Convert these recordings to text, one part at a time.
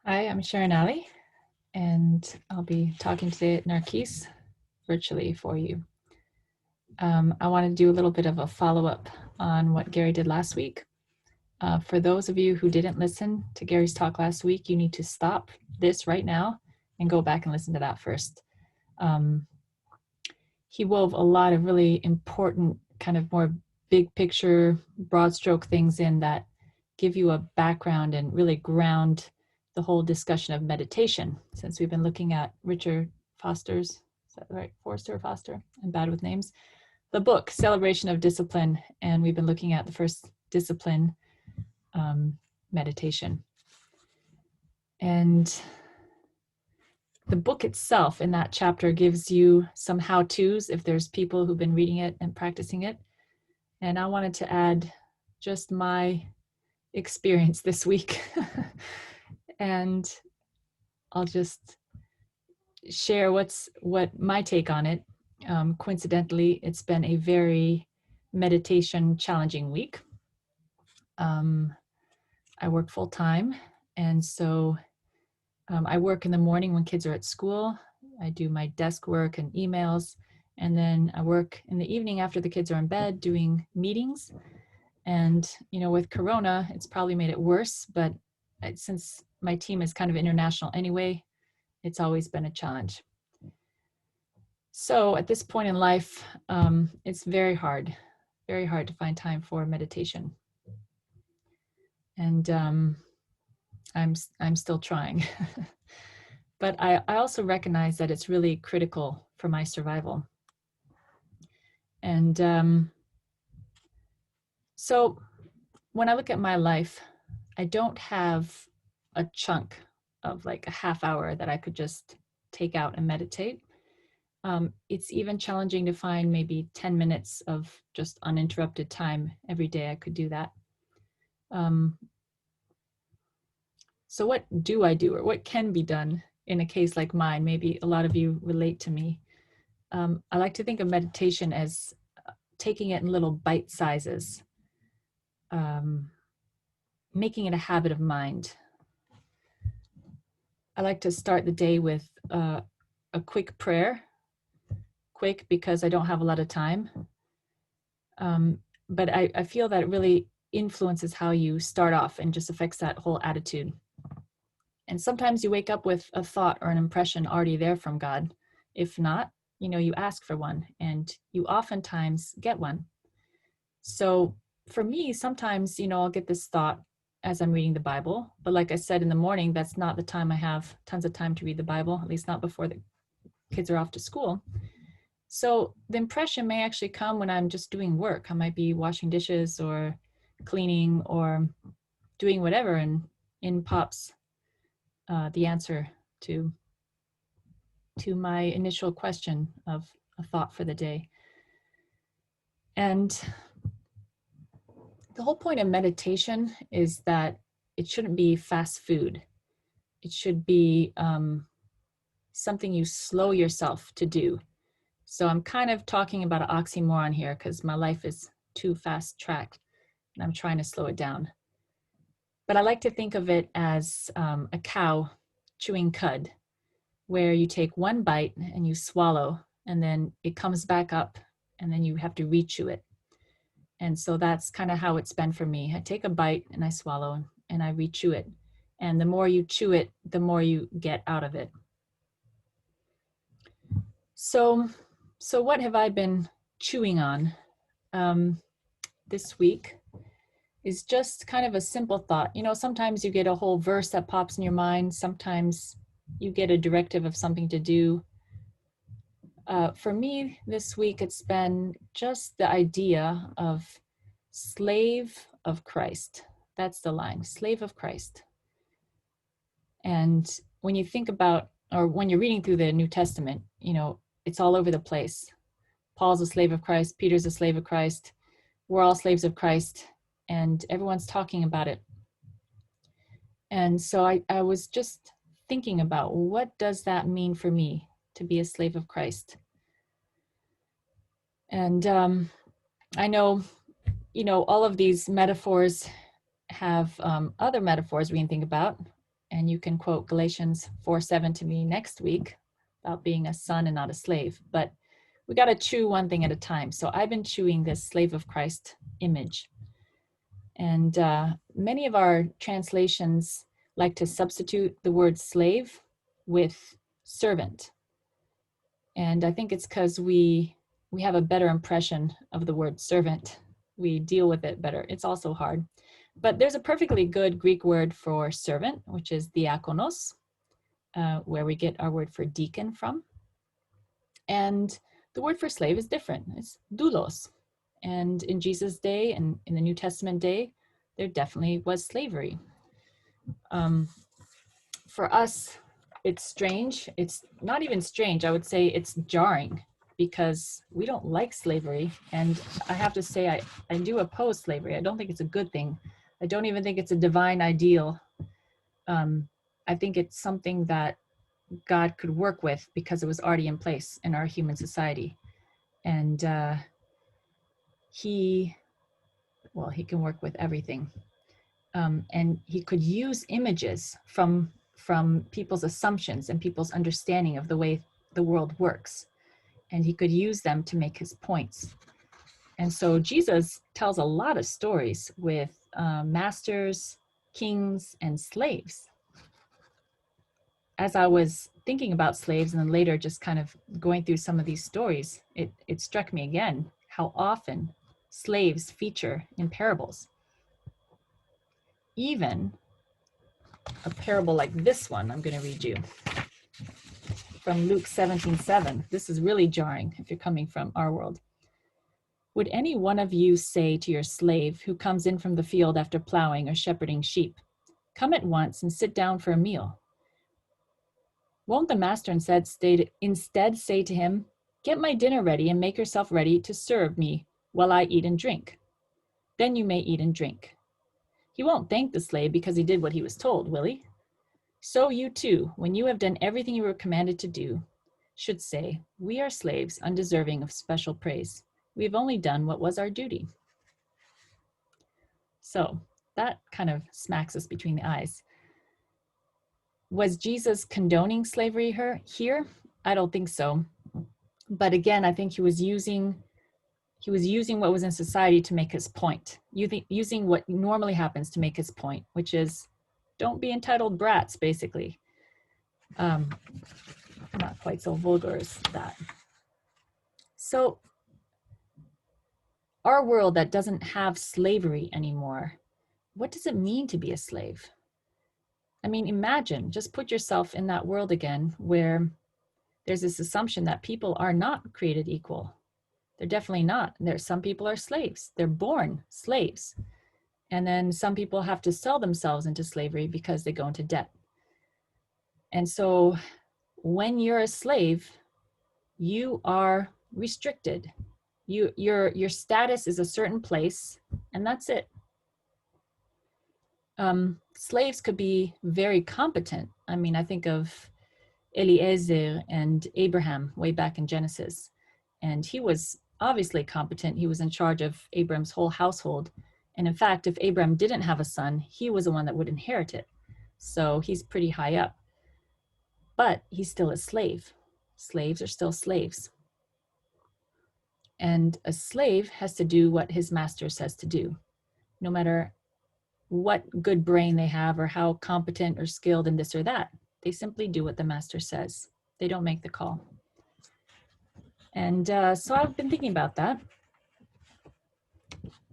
Hi, I'm Sharon, and I'll be talking today at Narkis virtually for you. I want to do a little bit of a follow-up on what Gary did last week. For those of you who didn't listen to Gary's talk last week, you need to stop this right now and go back and listen to that first. He wove a lot of really important, kind of more big picture, broad stroke things in that give you a background and really ground the whole discussion of meditation, since we've been looking at Richard Foster's, is that right? Forster, Foster? I'm bad with names. The book, Celebration of Discipline, and we've been looking at the first discipline, meditation. And the book itself in that chapter gives you some how-tos if there's people who've been reading it and practicing it. And I wanted to add just my experience this week. And I'll just share what my take on it. Coincidentally, it's been a very meditation challenging week. I work full time, and so I work in the morning when kids are at school. I do my desk work and emails, and then I work in the evening after the kids are in bed doing meetings. And with Corona, it's probably made it worse, but since my team is kind of international anyway, it's always been a challenge. So at this point in life, it's very hard to find time for meditation. And I'm still trying. But I also recognize that it's really critical for my survival. And so when I look at my life, I don't have a chunk of like a half hour that I could just take out and meditate. It's even challenging to find maybe 10 minutes of just uninterrupted time every day. I could do that. So what do I do, or what can be done in a case like mine? Maybe a lot of you relate to me. I like to think of meditation as taking it in little bite sizes, making it a habit of mind. I like to start the day with a quick prayer. Quick because I don't have a lot of time. But I feel that it really influences how you start off and just affects that whole attitude. And sometimes you wake up with a thought or an impression already there from God. If not, you ask for one, and you oftentimes get one. So for me, sometimes, I'll get this thought as I'm reading the Bible. But like I said, in the morning, that's not the time I have tons of time to read the Bible, at least not before the kids are off to school. So the impression may actually come when I'm just doing work. I might be washing dishes or cleaning or doing whatever, and in pops the answer to my initial question of a thought for the day. And the whole point of meditation is that it shouldn't be fast food. It should be something you slow yourself to do. So I'm kind of talking about an oxymoron here because my life is too fast tracked and I'm trying to slow it down. But I like to think of it as a cow chewing cud, where you take one bite and you swallow, and then it comes back up, and then you have to rechew it. And so that's kind of how it's been for me. I take a bite and I swallow and I rechew it. And the more you chew it, the more you get out of it. So what have I been chewing on this week is just kind of a simple thought. Sometimes you get a whole verse that pops in your mind. Sometimes you get a directive of something to do. For me this week, it's been just the idea of slave of Christ. That's the line, slave of Christ. And when you think about, or when you're reading through the New Testament, it's all over the place. Paul's a slave of Christ. Peter's a slave of Christ. We're all slaves of Christ, and everyone's talking about it. And so I was just thinking about, what does that mean for me to be a slave of Christ? And I know, all of these metaphors have other metaphors we can think about. And you can quote Galatians 4:7 to me next week about being a son and not a slave. But we got to chew one thing at a time. So I've been chewing this slave of Christ image. And many of our translations like to substitute the word slave with servant. And I think it's because we have a better impression of the word servant. We deal with it better. It's also hard. But there's a perfectly good Greek word for servant, which is diakonos, where we get our word for deacon from. And the word for slave is different. It's doulos. And in Jesus' day and in the New Testament day, there definitely was slavery. For us, it's strange. It's not even strange. I would say it's jarring because we don't like slavery. And I have to say, I do oppose slavery. I don't think it's a good thing. I don't even think it's a divine ideal. I think it's something that God could work with because it was already in place in our human society. And he can work with everything. And he could use images from people's assumptions and people's understanding of the way the world works. And he could use them to make his points. And so Jesus tells a lot of stories with masters, kings, and slaves. As I was thinking about slaves and then later just kind of going through some of these stories, it struck me again how often slaves feature in parables. Even a parable like this one I'm going to read you from Luke 17:7. This is really jarring if you're coming from our world. Would any one of you say to your slave who comes in from the field after plowing or shepherding sheep, "Come at once and sit down for a meal"? Won't the master instead say to him, "Get my dinner ready and make yourself ready to serve me while I eat and drink? Then you may eat and drink." He won't thank the slave because he did what he was told, will he? So you too, when you have done everything you were commanded to do, should say, "We are slaves undeserving of special praise. We have only done what was our duty." So that kind of smacks us between the eyes. Was Jesus condoning slavery here? I don't think so. But again, I think he was using what was in society to make his point, using what normally happens to make his point, which is don't be entitled brats, basically. Not quite so vulgar as that. So our world that doesn't have slavery anymore, what does it mean to be a slave? I mean, imagine, just put yourself in that world again where there's this assumption that people are not created equal. They're definitely not. Some people are slaves. They're born slaves. And then some people have to sell themselves into slavery because they go into debt. And so when you're a slave, you are restricted. Your status is a certain place, and that's it. Slaves could be very competent. I mean, I think of Eliezer and Abraham way back in Genesis. And he was obviously competent. He was in charge of Abraham's whole household. And in fact, if Abraham didn't have a son, he was the one that would inherit it. So he's pretty high up. But he's still a slave. Slaves are still slaves. And a slave has to do what his master says to do, no matter what good brain they have or how competent or skilled in this or that. They simply do what the master says. They don't make the call. And so I've been thinking about that.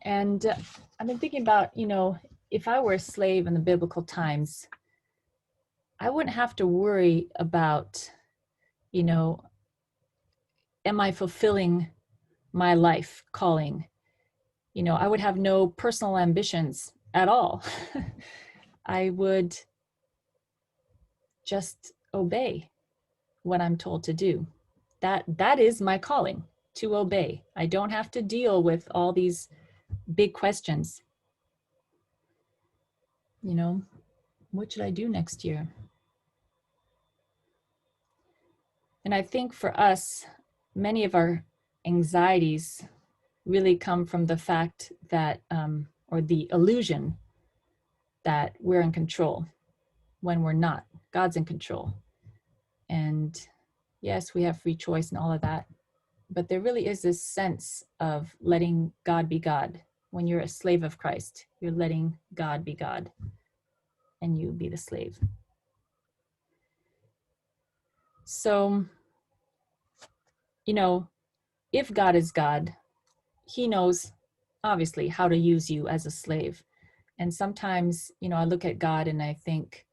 And I've been thinking about, if I were a slave in the biblical times, I wouldn't have to worry about, am I fulfilling my life calling? I would have no personal ambitions at all. I would just obey what I'm told to do. That is my calling, to obey. I don't have to deal with all these big questions. What should I do next year? And I think for us, many of our anxieties really come from the fact that, or the illusion that we're in control. when we're not. God's in control. And yes, we have free choice and all of that. But there really is this sense of letting God be God. When you're a slave of Christ, you're letting God be God and you be the slave. So, you know, if God is God, he knows obviously how to use you as a slave. And sometimes, you know, I look at God and I think,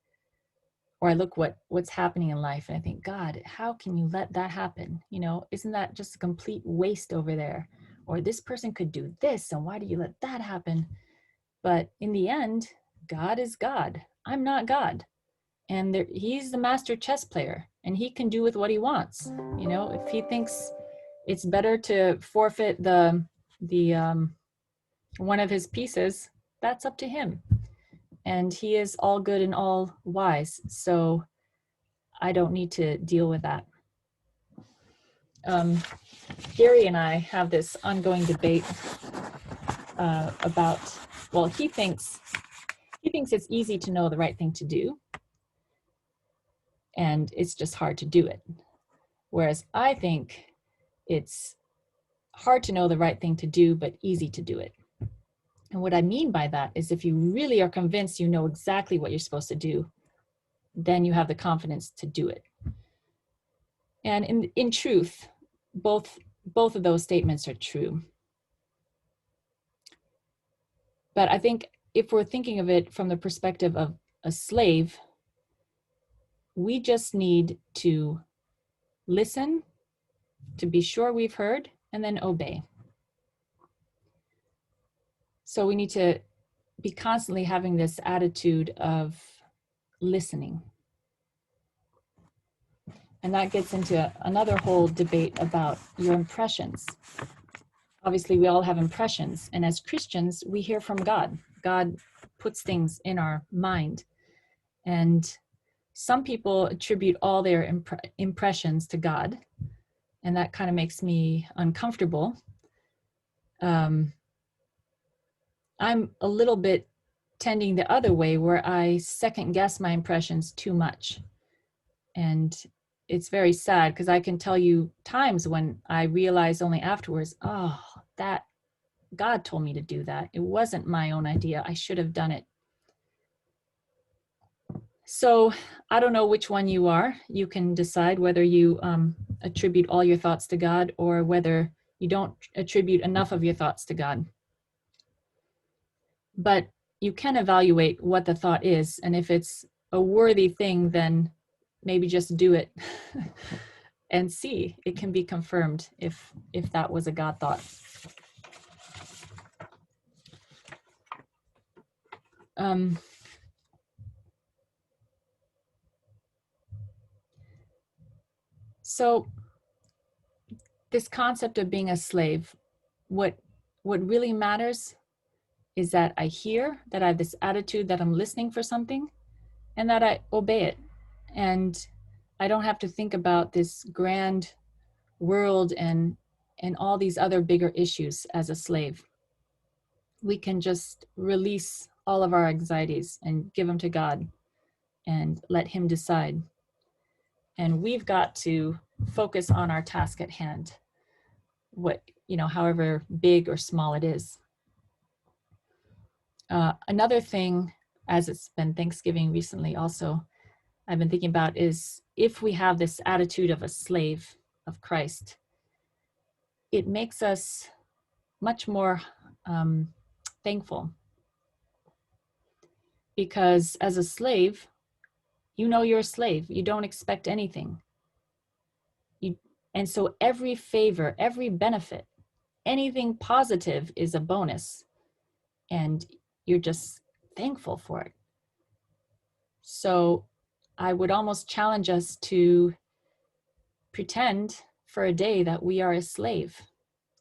or I look what's happening in life and I think, God, how can you let that happen? You know, isn't that just a complete waste over there? Or this person could do this, and why do you let that happen? But in the end, God is God. I'm not God. And he's the master chess player, and he can do with what he wants. You know, if he thinks it's better to forfeit the one of his pieces, that's up to him. And he is all good and all wise. So I don't need to deal with that. Gary and I have this ongoing debate about, well, he thinks it's easy to know the right thing to do, and it's just hard to do it. Whereas I think it's hard to know the right thing to do, but easy to do it. And what I mean by that is if you really are convinced you know exactly what you're supposed to do, then you have the confidence to do it. And in truth, both of those statements are true. But I think if we're thinking of it from the perspective of a slave, we just need to listen, to be sure we've heard, and then obey. So we need to be constantly having this attitude of listening. And that gets into another whole debate about your impressions. Obviously, we all have impressions. And as Christians, we hear from God. God puts things in our mind. And some people attribute all their impressions to God. And that kind of makes me uncomfortable. I'm a little bit tending the other way, where I second guess my impressions too much. And it's very sad because I can tell you times when I realize only afterwards, oh, that God told me to do that. It wasn't my own idea. I should have done it. So I don't know which one you are. You can decide whether you attribute all your thoughts to God or whether you don't attribute enough of your thoughts to God. But you can evaluate what the thought is. And if it's a worthy thing, then maybe just do it and see. It can be confirmed if that was a God thought. So this concept of being a slave, what really matters is that I hear, that I have this attitude that I'm listening for something, and that I obey it. And I don't have to think about this grand world and all these other bigger issues as a slave. We can just release all of our anxieties and give them to God and let him decide. And we've got to focus on our task at hand, however big or small it is. Another thing, as it's been Thanksgiving recently also, I've been thinking about is if we have this attitude of a slave of Christ, it makes us much more thankful. Because as a slave, you know you're a slave. You don't expect anything. And so every favor, every benefit, anything positive is a bonus. And you're just thankful for it. So I would almost challenge us to pretend for a day that we are a slave,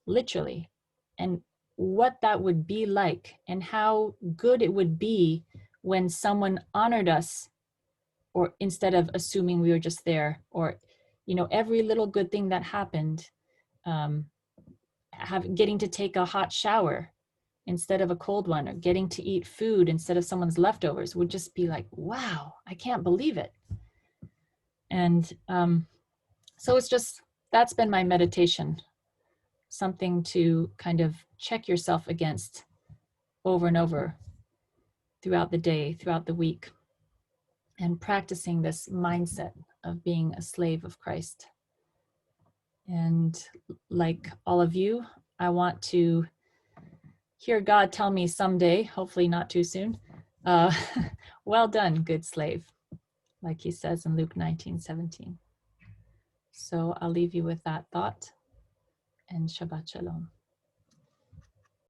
literally, and what that would be like and how good it would be when someone honored us, or instead of assuming we were just there, or every little good thing that happened, getting to take a hot shower, instead of a cold one, or getting to eat food instead of someone's leftovers would just be like, wow, I can't believe it. And so it's just, that's been my meditation, something to kind of check yourself against over and over throughout the day, throughout the week, and practicing this mindset of being a slave of Christ. And like all of you, I want to hear God tell me someday, hopefully not too soon, well done, good slave, like he says in Luke 19:17. So I'll leave you with that thought, and Shabbat Shalom.